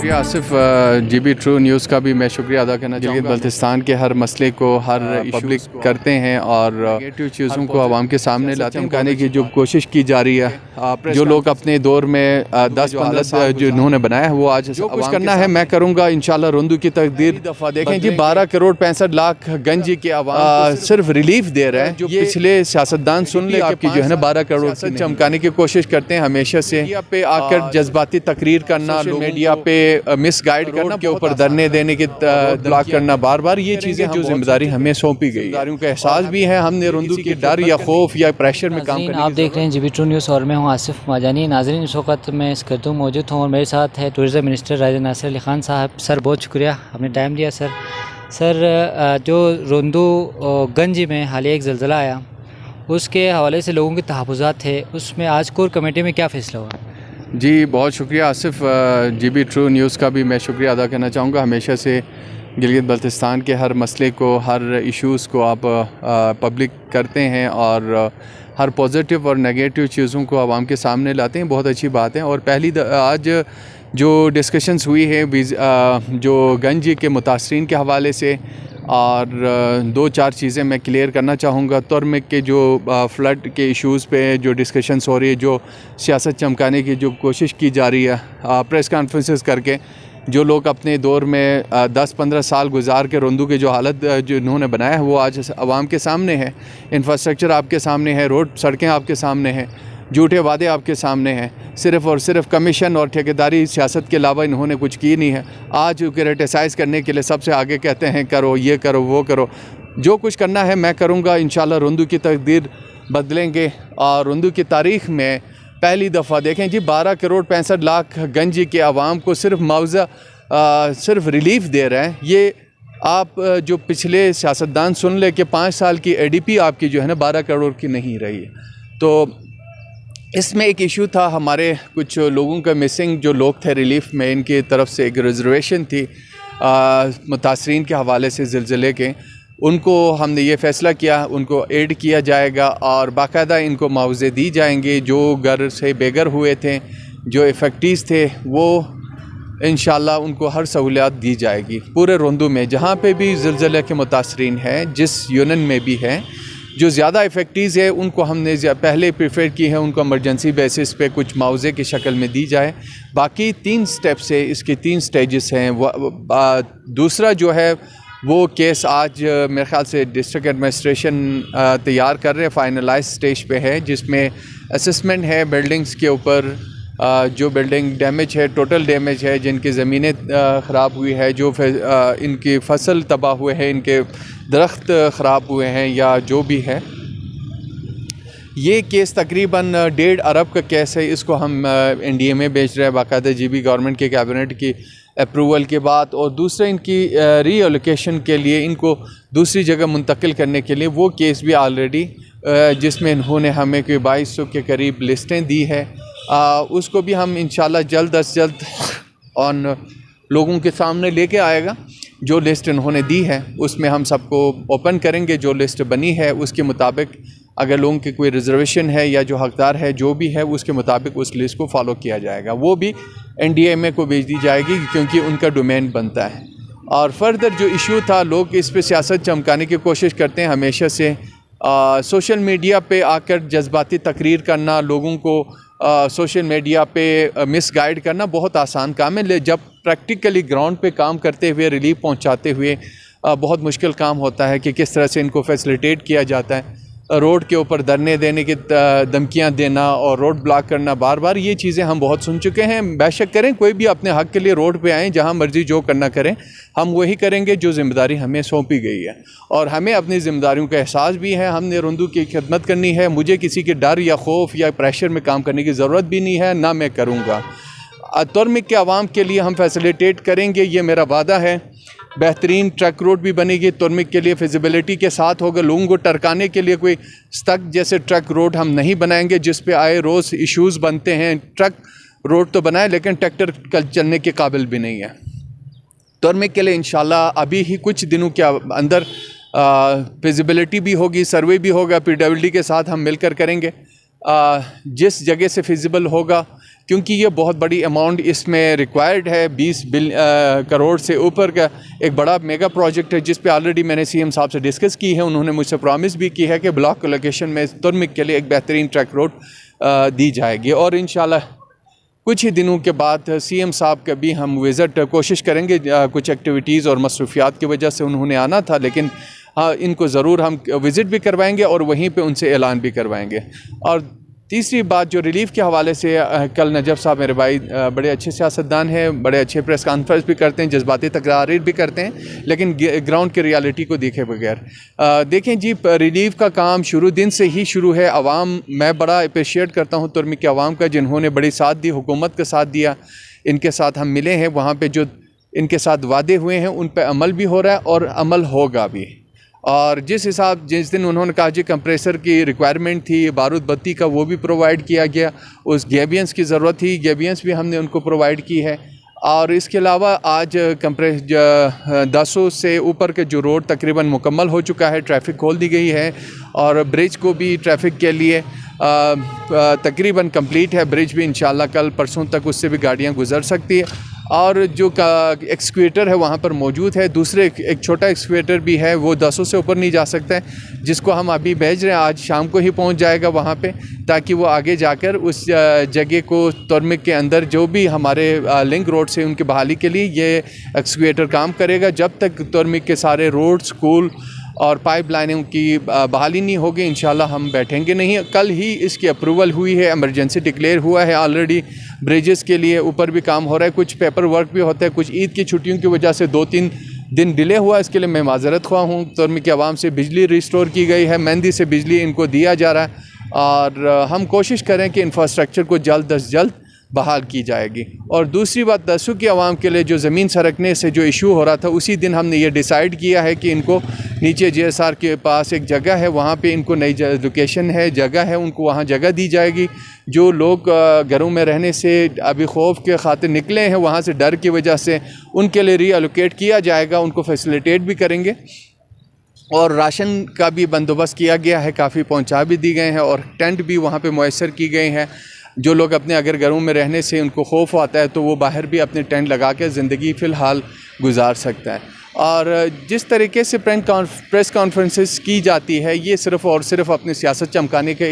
शुक्रिया Asif. GB true news का भी मैं शुक्रिया अदा करना चाहूँगा। बल्तिस्तान के हर मसले को हर पब्लिक करते हैं और नेगेटिव चीज़ों को आवाम के सामने लाते हैं। कहने की जो कोशिश की जा रही है, जो लोग अपने दौर में 10-15 जो इन्होंने बनाया है वो आज जो कुछ करना है मैं करूँगा इंशाल्लाह। रोंदू की तकदीर दफ़ा देखें जी, 12 करोड़ 65 लाख गंज के आवाम सिर्फ रिलीफ दे रहे हैं। जो पिछले सियासतदान सुन ले आपकी जो है ना 12 करोड़ चमकाने की कोशिश करते हैं हमेशा से। पे आकर जज्बाती तकरीर करना, मीडिया पे मिस गाइड करना, के ऊपर धरने देने के ब्लॉक करना बार बार, ये चीज़ें जो जिम्मेदारी हमें सौंपी गई, जिम्मेदारियों का एहसास भी है। हमने रोंदू के डर या खौफ या प्रेशर में काम करने। आप देख रहे हैं GB ट्रू न्यूज़ और मैं हूं आसिफ माजानी। नाज़रीन, इस वक्त मैं इस करतूम मौजूद हूं और मेरे साथ है टूरिज़म मिनिस्टर राजा नासिर अली ख़ान साहब। सर बहुत शुक्रिया, आपने टाइम दिया। सर जो रोंदू गंज में हालिया एक ज़लज़ला आया, उसके हवाले से लोगों के तहफ़्फ़ुज़ात थे, उसमें आज कोर कमेटी में क्या फ़ैसला हुआ? जी बहुत शुक्रिया आसिफ। GB ट्रू न्यूज़ का भी मैं शुक्रिया अदा करना चाहूँगा। हमेशा से गिलगित बल्तिस्तान के हर मसले को, हर इश्यूज़ को आप पब्लिक करते हैं और हर पॉजिटिव और नेगेटिव चीज़ों को आवाम के सामने लाते हैं। बहुत अच्छी बात है। और पहली आज जो डिस्कशंस हुई है जो गंज के मुतासरीन के हवाले से, और 2-4 चीज़ें मैं क्लियर करना चाहूँगा। तुर्मिक के जो फ्लड के इश्यूज़ पे जो डिस्कशंस हो रही है, जो सियासत चमकाने की जो कोशिश की जा रही है प्रेस कॉन्फ्रेंसेस करके, जो लोग अपने दौर में 10-15 साल गुजार के रोंदू की जो हालत जो इन्होंने बनाया है वो आज आवाम के सामने है। इंफ्रास्ट्रक्चर आपके सामने है, रोड सड़कें आपके सामने हैं, झूठे वादे आपके सामने हैं। सिर्फ़ और सिर्फ कमीशन और ठेकेदारी सियासत के अलावा इन्होंने कुछ की नहीं है। आज क्रिटिसाइज़ करने के लिए सबसे आगे कहते हैं करो, ये करो, वो करो। जो कुछ करना है मैं करूँगा इंशाल्लाह। रोंदू की तकदीर बदलेंगे और रोंदू की तारीख़ में पहली दफ़ा देखें जी 12 करोड़ 65 लाख गंज के आवाम को सिर्फ मुआवजा सिर्फ रिलीफ दे रहे हैं। ये आप जो पिछले सियासतदान सुन ले कि 5 साल की ADP आपकी जो है ना 12 करोड़ की नहीं रही है। तो इसमें एक इशू था, हमारे कुछ लोगों का मिसिंग जो लोग थे रिलीफ में, इनकी तरफ से एक रिजर्वेशन थी मुतासरीन के हवाले से ज़िलज़ले के। उनको हमने ये फ़ैसला किया, उनको ऐड किया जाएगा और बाकायदा इनको मुआवजे दी जाएंगे। जो घर से बेघर हुए थे, जो इफ़ेक्टीज़ थे, वो इंशाल्लाह उनको हर सहूलियत दी जाएगी। पूरे रोंदू में जहाँ पे भी ज़िलज़ले के मुतासरीन हैं, जिस यूनियन में भी हैं, जो ज़्यादा इफ़ेक्टीज़ है उनको हमने पहले प्रेफर की है, उनको इमरजेंसी बेसिस पे कुछ मुआवजे की शक्ल में दी जाए। बाकी 3 स्टेप्स है, इसके 3 स्टेजेस हैं। दूसरा जो है वो केस आज मेरे ख़्याल से डिस्ट्रिक्ट एडमिनिस्ट्रेशन तैयार कर रहे हैं, फाइनलाइज स्टेज पे है, जिसमें असेसमेंट है बिल्डिंग्स के ऊपर। जो बिल्डिंग डैमेज है, टोटल डैमेज है, जिनकी ज़मीनें ख़राब हुई है, जो इनकी फसल तबाह हुए हैं, इनके दरख्त ख़राब हुए हैं या जो भी है। ये केस तकरीबन 1.5 अरब का केस है। इसको हम NDA में बेच रहे हैं बाकायदा GB गवर्नमेंट के कैबिनेट की अप्रूवल के बाद। और दूसरा इनकी रीअलोकेशन के लिए, इनको दूसरी जगह मुंतकिल करने के लिए वो केस भी ऑलरेडी जिसमें इन्होंने हमें कोई 2200 के करीब लिस्टें दी है, उसको भी हम इंशाल्लाह जल्द अज जल्द और लोगों के सामने लेके आएगा। जो लिस्ट इन्होंने दी है उसमें हम सबको ओपन करेंगे। जो लिस्ट बनी है उसके मुताबिक अगर लोगों की कोई रिजर्वेशन है या जो हकदार है जो भी है, उसके मुताबिक उस लिस्ट को फॉलो किया जाएगा। वो भी NDMA को भेज दी जाएगी क्योंकि उनका डोमेन बनता है। और फर्दर जो इशू था, लोग इस पे सियासत चमकाने की कोशिश करते हैं हमेशा से। सोशल मीडिया पे आकर जज्बाती तकरीर करना, लोगों को सोशल मीडिया पे मिस गाइड करना बहुत आसान काम है। जब प्रैक्टिकली ग्राउंड पे काम करते हुए, रिलीफ पहुंचाते हुए बहुत मुश्किल काम होता है कि किस तरह से इनको फैसिलिटेट किया जाता है। रोड के ऊपर धरने देने की धमकियां देना और रोड ब्लॉक करना बार बार, ये चीज़ें हम बहुत सुन चुके हैं। बेशक करें, कोई भी अपने हक़ के लिए रोड पे आएँ, जहां मर्ज़ी जो करना करें, हम वही करेंगे जो ज़िम्मेदारी हमें सौंपी गई है। और हमें अपनी ज़िम्मेदारियों का एहसास भी है। हमने रोंदू की खिदमत करनी है। मुझे किसी के डर या खौफ या प्रेशर में काम करने की ज़रूरत भी नहीं है, ना मैं करूँगा। तुर्मिक के आवाम के लिए हम फैसिलिटेट करेंगे, ये मेरा वादा है। बेहतरीन ट्रक रोड भी बनेगी तुर्मिक के लिए, फिजिबिलिटी के साथ होगा। लोगों को टरकाने के लिए कोई स्तक जैसे ट्रक रोड हम नहीं बनाएंगे जिस पे आए रोज़ इश्यूज़ बनते हैं। ट्रक रोड तो बनाए लेकिन ट्रैक्टर कल चलने के काबिल भी नहीं है। तुर्मिक के लिए इंशाल्लाह अभी ही कुछ दिनों के अंदर फिजिबिलिटी भी होगी, सर्वे भी होगा, PWD के साथ हम मिलकर करेंगे। जिस जगह से फिजिबल होगा, क्योंकि ये बहुत बड़ी अमाउंट इसमें रिक्वायर्ड है। 20 करोड़ से ऊपर का एक बड़ा मेगा प्रोजेक्ट है, जिस पे ऑलरेडी मैंने सीएम साहब से डिस्कस की है। उन्होंने मुझसे प्रॉमिस भी की है कि ब्लॉक लोकेशन में तुर्मिक के लिए एक बेहतरीन ट्रैक रोड दी जाएगी, और इंशाल्लाह कुछ ही दिनों के बाद सीएम साहब का भी हम विज़िट कोशिश करेंगे। कुछ एक्टिविटीज़ और मसरूफियात की वजह से उन्होंने आना था, लेकिन हाँ, इनको ज़रूर हम विज़िट भी करवाएंगे और वहीं पे उनसे ऐलान भी करवाएंगे। और तीसरी बात जो रिलीफ़ के हवाले से, कल नजफ़ साहब मेरे भाई बड़े अच्छे सियासतदान हैं, बड़े अच्छे प्रेस कॉन्फ्रेंस भी करते हैं, जज्बाती तकरार भी करते हैं, लेकिन ग्राउंड की रियलिटी को देखे बगैर देखें जी, रिलीफ़ का काम शुरू दिन से ही शुरू है। आवाम, मैं बड़ा अप्रिशिएट करता हूँ तुर्मिक के आवाम का, जिन्होंने बड़ी साथ दी, हुकूमत का साथ दिया। इनके साथ हम मिले हैं, वहाँ पर जो इनके साथ वादे हुए हैं उन पर अमल भी हो रहा है और अमल होगा भी। और जिस दिन उन्होंने कहा जी कंप्रेसर की रिक्वायरमेंट थी, बारूद बत्ती का, वो भी प्रोवाइड किया गया। उस गैबियंस की ज़रूरत थी, गैबियंस भी हमने उनको प्रोवाइड की है। और इसके अलावा आज 10 से ऊपर के जो रोड तकरीबन मुकम्मल हो चुका है, ट्रैफिक खोल दी गई है, और ब्रिज को भी ट्रैफिक के लिए तकरीबन कंप्लीट है। ब्रिज भी इंशाल्लाह कल परसों तक उससे भी गाड़ियाँ गुजर सकती है। और जो एक्सक्वेटर है वहाँ पर मौजूद है। दूसरे एक छोटा एक्सक्वेटर भी है, वो 10 से ऊपर नहीं जा सकता है, जिसको हम अभी भेज रहे हैं। आज शाम को ही पहुँच जाएगा वहाँ पे, ताकि वो आगे जाकर उस जगह को तुर्मिक के अंदर जो भी हमारे लिंक रोड से उनकी बहाली के लिए ये एक्सक्वेटर काम करेगा। जब तक तुर्मिक के सारे रोड, स्कूल और पाइप लाइनों की बहाली नहीं होगी, इंशाल्लाह हम बैठेंगे नहीं। कल ही इसकी अप्रूवल हुई है, इमरजेंसी डिक्लेयर हुआ है ऑलरेडी। ब्रिजेस के लिए ऊपर भी काम हो रहा है, कुछ पेपर वर्क भी होता है। कुछ ईद की छुट्टियों की वजह से 2-3 दिन डिले हुआ, इसके लिए मैं माजरत ख्वाह हूँ। तुर्मिक के आवाम से बिजली रिस्टोर की गई है, मेहंदी से बिजली इनको दिया जा रहा है, और हम कोशिश करें कि इंफ्रास्ट्रक्चर को जल्द अज जल्द बहाल की जाएगी। और दूसरी बात, दसू की आवाम के लिए जो ज़मीन सरकने से जो इशू हो रहा था, उसी दिन हमने ये डिसाइड किया है कि इनको नीचे JSR के पास एक जगह है, वहाँ पे इनको नई लोकेशन है, जगह है, उनको वहाँ जगह दी जाएगी। जो लोग घरों में रहने से अभी खौफ के खातिर निकले हैं, वहाँ से डर की वजह से, उनके लिए रीअलोकेट किया जाएगा, उनको फैसिलिटेट भी करेंगे। और राशन का भी बंदोबस्त किया गया है, काफ़ी पहुँचा भी दी गए हैं, और टेंट भी वहाँ पर मैसर की गए हैं। जो लोग अपने अगर घरों में रहने से उनको खौफ आता है, तो वो बाहर भी अपने टेंट लगा के ज़िंदगी फ़िलहाल गुजार सकता है। और जिस तरीके से प्रेस कॉन्फ्रेंसेस की जाती है, ये सिर्फ़ और सिर्फ अपनी सियासत चमकाने के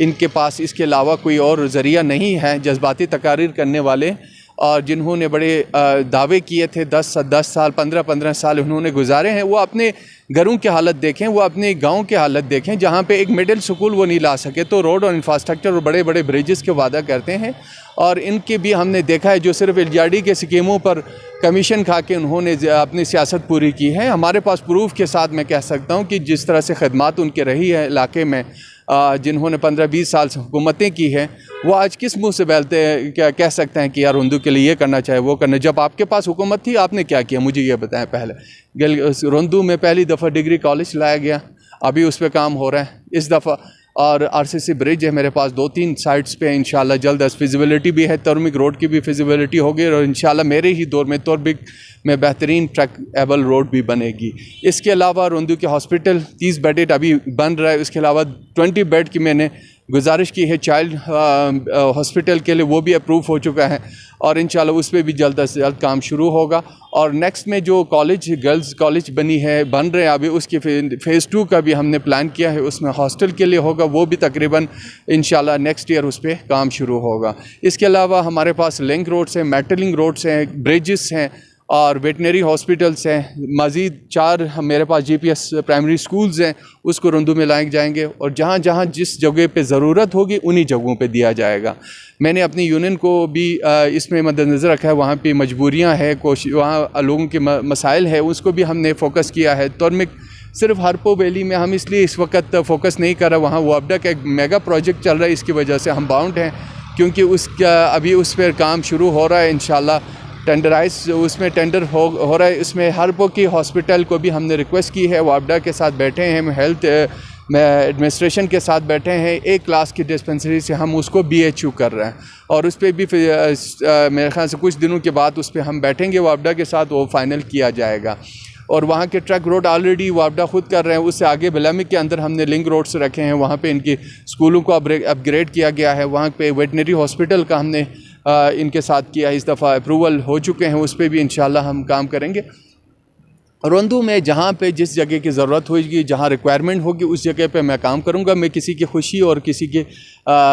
इनके पास इसके अलावा कोई और ज़रिया नहीं है। जज्बाती तकारीर करने वाले, और जिन्होंने बड़े दावे किए थे, 10 साल 15 साल उन्होंने गुजारे हैं, वो अपने घरों की हालत देखें, वो अपने गांव की हालत देखें, जहां पे एक मिडिल स्कूल वो नहीं ला सके, तो रोड और इंफ्रास्ट्रक्चर और बड़े बड़े ब्रिजेस के वादा करते हैं। और इनके भी हमने देखा है, जो सिर्फ LGRD के स्कीमों पर कमीशन खा के उन्होंने अपनी सियासत पूरी की है। हमारे पास प्रूफ के साथ मैं कह सकता हूँ कि जिस तरह से खदमात उनके रही है इलाके में, जिन्होंने 15-20 साल से हुकूमतें की है, वो आज किस मुंह से बोलते हैं, क्या कह सकते हैं कि यार रोंदू के लिए ये करना चाहे वो करना। जब आपके पास हुकूमत थी, आपने क्या किया, मुझे ये बताएं। पहले रोंदू में पहली दफ़ा डिग्री कॉलेज लाया गया, अभी उस पर काम हो रहा है इस दफ़ा। और RCC ब्रिज है मेरे पास 2-3 साइट्स पे, इंशाल्लाह जल्द फिजिबिलिटी भी है, तुर्मिक रोड की भी फिजिबिलिटी होगी, और इंशाल्लाह मेरे ही दौर में तुर्मिक में बेहतरीन ट्रैकेबल रोड भी बनेगी। इसके अलावा रोंदू के हॉस्पिटल 30 बेडेड अभी बन रहा है, उसके अलावा 20 बेड की मैंने गुजारिश की है चाइल्ड हॉस्पिटल के लिए, वो भी अप्रूव हो चुका है, और इंशाल्लाह उस पर भी जल्द से जल्द काम शुरू होगा। और नेक्स्ट में जो कॉलेज, गर्ल्स कॉलेज बन रहे हैं अभी, उसकी फ़ेज़ 2 का भी हमने प्लान किया है, उसमें हॉस्टल के लिए होगा, वो भी तकरीबन इंशाल्लाह नेक्स्ट ईयर उस पर काम शुरू होगा। इसके अलावा हमारे पास लिंक रोड्स हैं, मेटल लिंक रोड्स हैं, ब्रिजेस हैं, और वेटनरी हॉस्पिटल्स हैं। मज़ीद 4 मेरे पास GPS प्राइमरी स्कूल्स हैं, उसको रोंदू में लाए जाएंगे, और जहाँ जहाँ जिस जगह पे ज़रूरत होगी उन्हीं जगहों पे दिया जाएगा। मैंने अपनी यूनियन को भी इसमें मद्देनज़र रखा है, वहाँ पे मजबूरियाँ हैं, वहाँ लोगों के मसाइल है, उसको भी हमने फ़ोकस किया है। तुर्मिक सिर्फ हरपो वैली में हम इसलिए इस वक्त फ़ोकस नहीं कर रहे, वहाँ वापडा का एक मेगा प्रोजेक्ट चल रहा है, इसकी वजह से हम बाउंड हैं, क्योंकि अभी उस पर काम शुरू हो रहा है। इंशाल्लाह टेंडराइज उसमें टेंडर हो रहा है। इसमें हरपो की हॉस्पिटल को भी हमने रिक्वेस्ट की है, वापडा के साथ बैठे हैं, हम हेल्थ में एडमिनिस्ट्रेशन के साथ बैठे हैं, एक क्लास की डिस्पेंसरी से हम उसको BHU कर रहे हैं, और उस पर भी मेरे ख्याल से कुछ दिनों के बाद उस पर हम बैठेंगे वापडा के साथ, वो फाइनल किया जाएगा। और वहाँ के ट्रक रोड ऑलरेडी वापडा खुद कर रहे हैं। उससे आगे बिलामिक के अंदर हमने लिंक रोड्स रखे हैं, वहाँ पे इनके स्कूलों को अपग्रेड किया गया है। वहाँ पे वेटनरी हॉस्पिटल का हमने इनके साथ किया, इस दफ़ा अप्रूवल हो चुके हैं, उस पर भी इंशाल्लाह हम काम करेंगे। रोंदू में जहाँ पे जिस जगह की ज़रूरत होगी, जहाँ रिक्वायरमेंट होगी, उस जगह पे मैं काम करूँगा। मैं किसी की खुशी और किसी के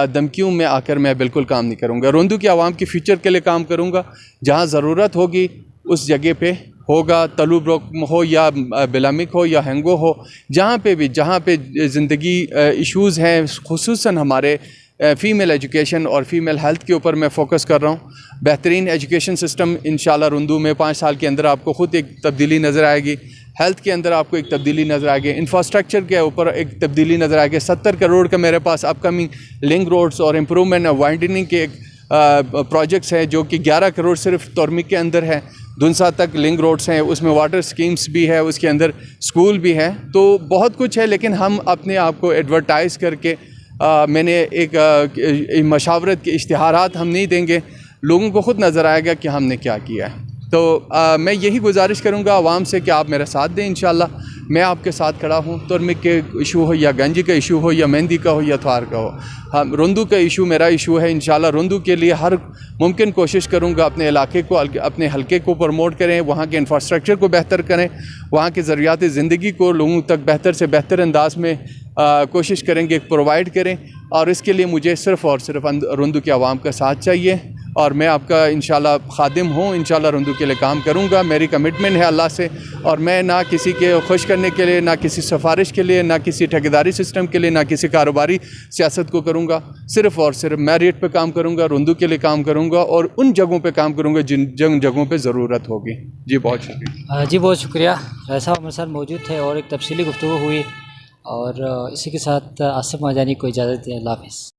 धमकियों में आकर मैं बिल्कुल काम नहीं करूँगा। रोंदू की आवाम के फ्यूचर के लिए काम करूँगा। जहाँ ज़रूरत होगी उस जगह पे होगा, तलुब्रुक हो या बिलामिक हो या हैंगो हो, जहाँ पे ज़िंदगी इश्यूज़ हैं, खुसूसन हमारे फ़ीमेल एजुकेशन और फ़ीमेल हेल्थ के ऊपर मैं फ़ोकस कर रहा हूँ। बेहतरीन एजुकेशन सिस्टम इंशाल्लाह रोंदू में 5 साल के अंदर आपको ख़ुद एक तब्दीली नज़र आएगी। हेल्थ के अंदर आपको एक तब्दीली नज़र आएगी। इंफ्रास्ट्रक्चर के ऊपर एक तब्दीली नज़र आएगी। 70 करोड़ का मेरे पास अपकमिंग लिंक रोड्स और इम्प्रूवमेंट और वाइडनिंग के प्रोजेक्ट्स हैं, जो कि 11 करोड़ सिर्फ तोरमिक के अंदर है। दुनसा तक लिंक रोड्स हैं, उसमें वाटर स्कीम्स भी है, उसके अंदर स्कूल भी है। तो बहुत कुछ है, लेकिन हम अपने आप को एडवर्टाइज़ करके मैंने एक मशावरत के इश्तिहारात हम नहीं देंगे। लोगों को ख़ुद नज़र आएगा कि हमने क्या किया है। तो मैं यही गुजारिश करूँगा आवाम से कि आप मेरा साथ दें। इंशाल्लाह मैं आपके साथ खड़ा हूँ। तुरमिक के इशू हो या गंजी का इशू हो या मेहंदी का हो या थवार का हो, हम रोंदू का इशू मेरा इशू है। इंशाल्लाह रोंदू के लिए हर मुमकिन कोशिश करूँगा अपने इलाके को, अपने हलके को प्रमोट करें, वहाँ के इंफ्रास्ट्रक्चर को बेहतर करें, वहाँ के ज़रियात ज़िंदगी को लोगों तक बेहतर से बेहतर अंदाज में कोशिश करेंगे प्रोवाइड करें। और इसके लिए मुझे सिर्फ़ और सिर्फ रोंदू के आवाम का साथ चाहिए और मैं आपका इंशाल्लाह खादिम हूँ। इंशाल्लाह रोंदू के लिए काम करूँगा। मेरी कमिटमेंट है अल्लाह से, और मैं ना किसी के खुश करने के लिए, ना किसी सिफारिश के लिए, ना किसी ठेकेदारी सिस्टम के लिए, ना किसी कारोबारी सियासत को करूँगा। सिर्फ़ और सिर्फ मेरिट पे काम करूँगा, रोंदू के लिए काम करूँगा और उन जगहों पे काम करूँगा जिन जगहों पे ज़रूरत होगी। जी बहुत शुक्रिया। जी बहुत शुक्रिया। राय साहब हमारे साथ मौजूद थे और एक तफसीली गुफ्तगू हुई, और इसी के साथ आसिफ माजानी को इजाज़त दें। अल्लाह हाफ़िज़।